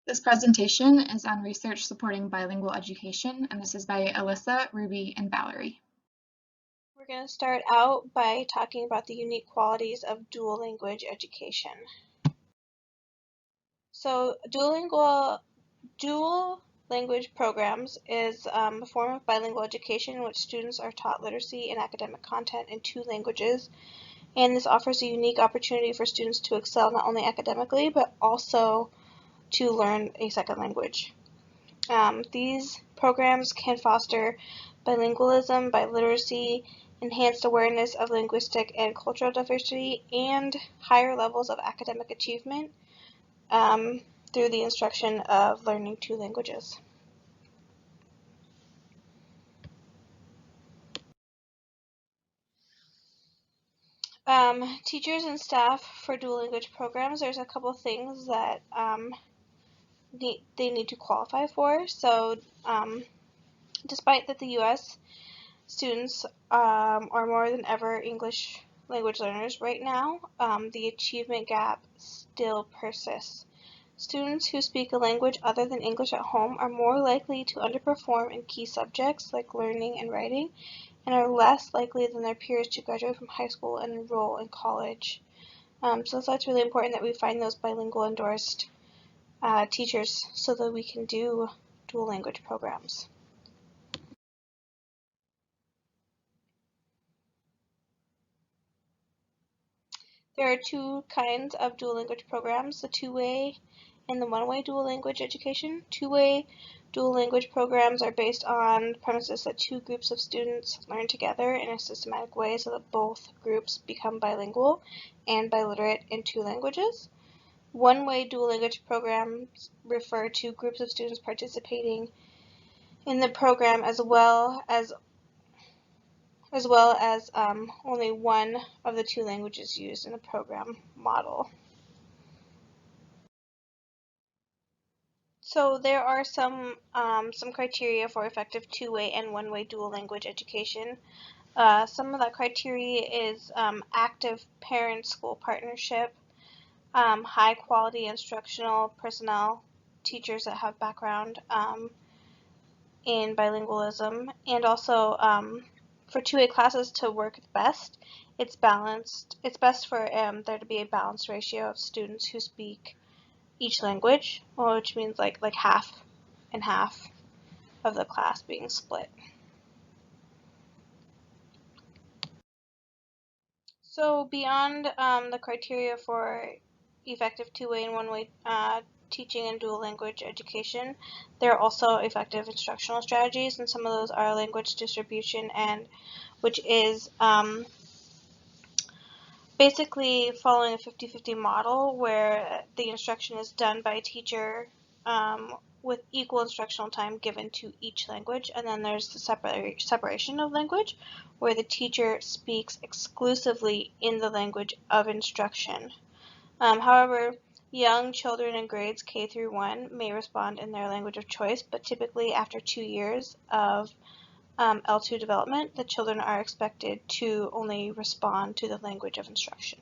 This presentation is on research supporting bilingual education, and this is by Alyssa, Ruby, and Valerie. We're going to start out by talking about the unique qualities of dual language education. So dual language programs is a form of bilingual education in which students are taught literacy and academic content in two languages, and this offers a unique opportunity for students to excel not only academically but also to learn a second language. These programs can foster bilingualism, biliteracy, enhanced awareness of linguistic and cultural diversity, and higher levels of academic achievement through the instruction of learning two languages. Teachers and staff for dual language programs, there's a couple things that they need to qualify for. So despite that the U.S. students are more than ever English language learners right now, the achievement gap still persists. Students who speak a language other than English at home are more likely to underperform in key subjects like learning and writing, and are less likely than their peers to graduate from high school and enroll in college. So that's why it's really important that we find those bilingual endorsed teachers so that we can do dual language programs. There are two kinds of dual language programs, the two-way and the one-way dual language education. Two-way dual language programs are based on the premises that two groups of students learn together in a systematic way so that both groups become bilingual and biliterate in two languages. One-way dual language programs refer to groups of students participating in the program as well as only one of the two languages used in the program model. So there are some criteria for effective two-way and one-way dual language education. Some of that criteria is active parent-school partnership, high quality instructional personnel, teachers that have background in bilingualism, and also for two-way classes to work best, it's balanced. It's best for there to be a balanced ratio of students who speak each language, which means like half and half of the class being split. So beyond the criteria for effective two-way and one-way teaching and dual language education, there are also effective instructional strategies, and some of those are language distribution, and which is basically following a 50-50 model where the instruction is done by a teacher with equal instructional time given to each language, and then there's the separation of language where the teacher speaks exclusively in the language of instruction. However, young children in grades K through 1 may respond in their language of choice, but typically after 2 years of L2 development, the children are expected to only respond to the language of instruction.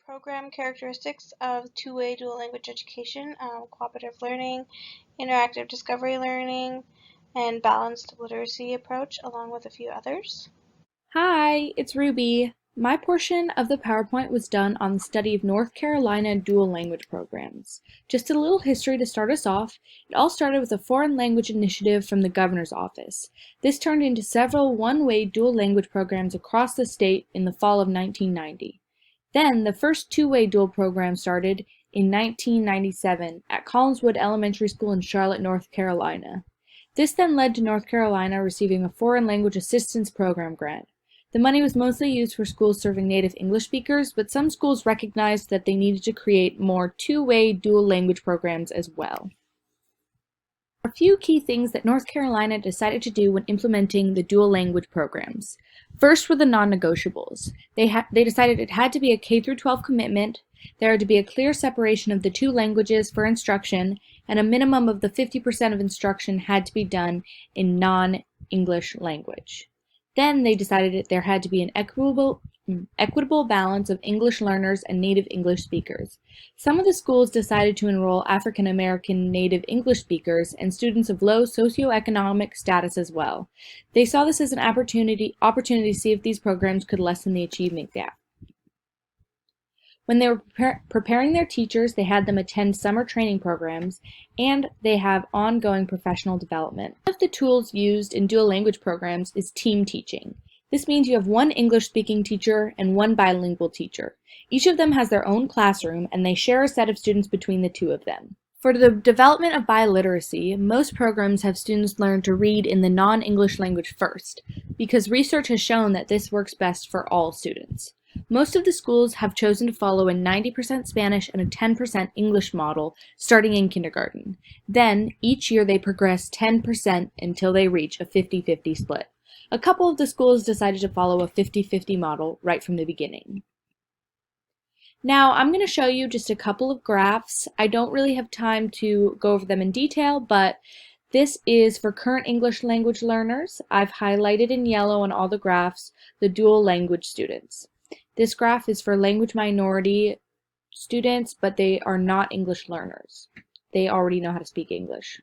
Program characteristics of two-way dual language education: cooperative learning, interactive discovery learning, and balanced literacy approach, along with a few others. Hi, it's Ruby. My portion of the PowerPoint was done on the study of North Carolina dual language programs. Just a little history to start us off. It all started with a foreign language initiative from the governor's office. This turned into several one-way dual language programs across the state in the fall of 1990. Then the first two-way dual program started in 1997 at Collinswood Elementary School in Charlotte, North Carolina. This then led to North Carolina receiving a Foreign Language Assistance Program grant. The money was mostly used for schools serving native English speakers, but some schools recognized that they needed to create more two-way dual language programs as well. There are a few key things that North Carolina decided to do when implementing the dual language programs. First were the non-negotiables. They decided it had to be a K-12 commitment, there had to be a clear separation of the two languages for instruction, and a minimum of the 50% of instruction had to be done in non-English language. Then they decided that there had to be an equitable balance of English learners and native English speakers. Some of the schools decided to enroll African American native English speakers and students of low socioeconomic status as well. They saw this as an opportunity to see if these programs could lessen the achievement gap. When they were preparing their teachers, they had them attend summer training programs, and they have ongoing professional development. One of the tools used in dual language programs is team teaching. This means you have one English-speaking teacher and one bilingual teacher. Each of them has their own classroom, and they share a set of students between the two of them. For the development of biliteracy, most programs have students learn to read in the non-English language first, because research has shown that this works best for all students. Most of the schools have chosen to follow a 90% Spanish and a 10% English model starting in kindergarten. Then, each year they progress 10% until they reach a 50-50 split. A couple of the schools decided to follow a 50-50 model right from the beginning. Now, I'm going to show you just a couple of graphs. I don't really have time to go over them in detail, but this is for current English language learners. I've highlighted in yellow on all the graphs the dual language students. This graph is for language minority students, but they are not English learners. They already know how to speak English.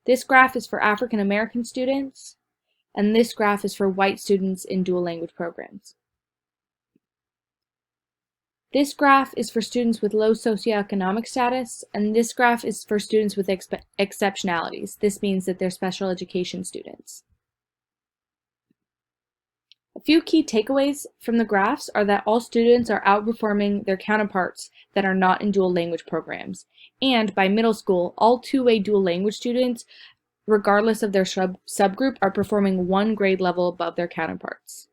This graph is for African American students, and this graph is for white students in dual language programs. This graph is for students with low socioeconomic status, and this graph is for students with exceptionalities. This means that they're special education students. A few key takeaways from the graphs are that all students are outperforming their counterparts that are not in dual language programs. And by middle school, all two-way dual language students, regardless of their subgroup, are performing one grade level above their counterparts.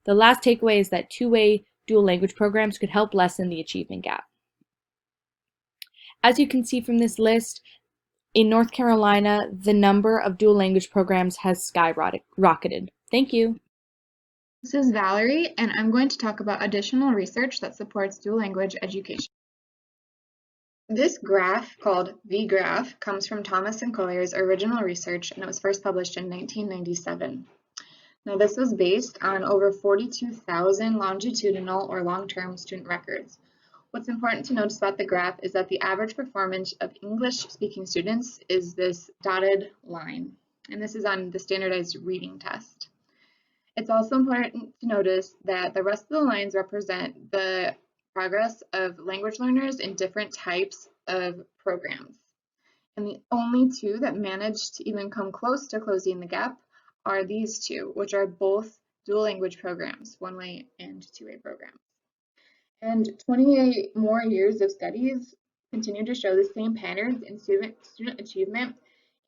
The last takeaway is that two-way dual language programs could help lessen the achievement gap. As you can see from this list, in North Carolina, the number of dual language programs has skyrocketed. Thank you. This is Valerie, and I'm going to talk about additional research that supports dual language education. This graph, called the graph, comes from Thomas and Collier's original research, and it was first published in 1997. Now, this was based on over 42,000 longitudinal or long-term student records. What's important to notice about the graph is that the average performance of English-speaking students is this dotted line, and this is on the standardized reading test. It's also important to notice that the rest of the lines represent the progress of language learners in different types of programs. And the only two that managed to even come close to closing the gap are these two, which are both dual language programs, one-way and two-way programs. And 28 more years of studies continue to show the same patterns in student achievement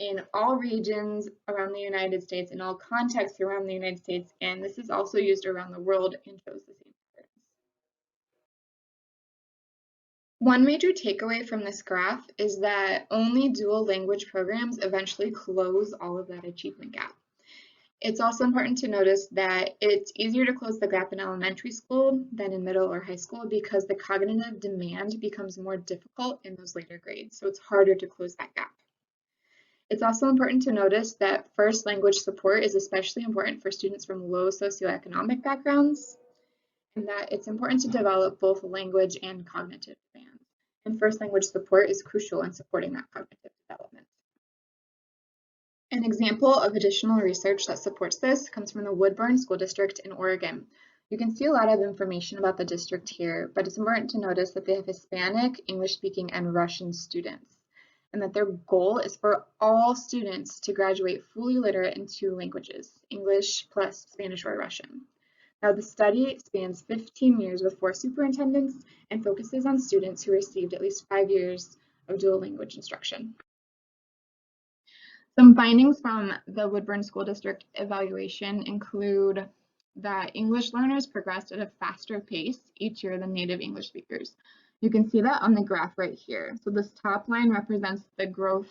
in all regions around the United States, in all contexts around the United States, and this is also used around the world and shows the same patterns. One major takeaway from this graph is that only dual language programs eventually close all of that achievement gap. It's also important to notice that it's easier to close the gap in elementary school than in middle or high school because the cognitive demand becomes more difficult in those later grades, so it's harder to close that gap. It's also important to notice that first language support is especially important for students from low socioeconomic backgrounds, and that it's important to develop both language and cognitive demand. And first language support is crucial in supporting that cognitive development. An example of additional research that supports this comes from the Woodburn School District in Oregon. You can see a lot of information about the district here, but it's important to notice that they have Hispanic, English-speaking, and Russian students, and that their goal is for all students to graduate fully literate in two languages, English plus Spanish or Russian. Now, the study spans 15 years with 4 superintendents and focuses on students who received at least 5 years of dual language instruction. Some findings from the Woodburn School District evaluation include that English learners progressed at a faster pace each year than native English speakers. You can see that on the graph right here. So this top line represents the growth,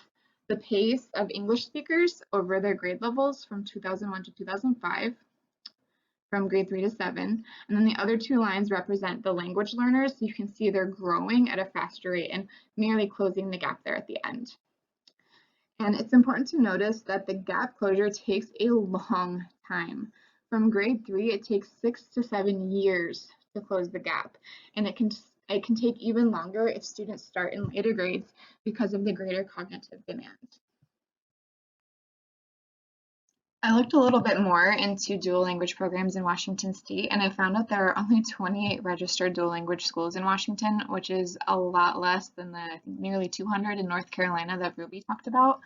the pace of English speakers over their grade levels from 2001 to 2005, from grade 3 to 7. And then the other two lines represent the language learners. So you can see they're growing at a faster rate and nearly closing the gap there at the end. And it's important to notice that the gap closure takes a long time. From grade 3, it takes 6 to 7 years to close the gap, and it can take even longer if students start in later grades because of the greater cognitive demand. I looked a little bit more into dual language programs in Washington State, and I found out there are only 28 registered dual language schools in Washington, which is a lot less than the I think, nearly 200 in North Carolina that Ruby talked about.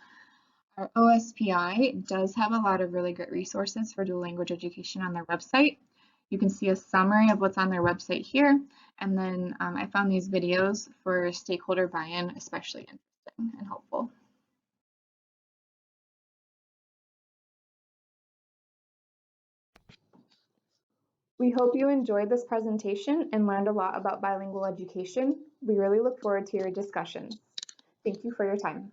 Our OSPI does have a lot of really great resources for dual language education on their website. You can see a summary of what's on their website here, and then I found these videos for stakeholder buy-in especially interesting and helpful. We hope you enjoyed this presentation and learned a lot about bilingual education. We really look forward to your discussions. Thank you for your time.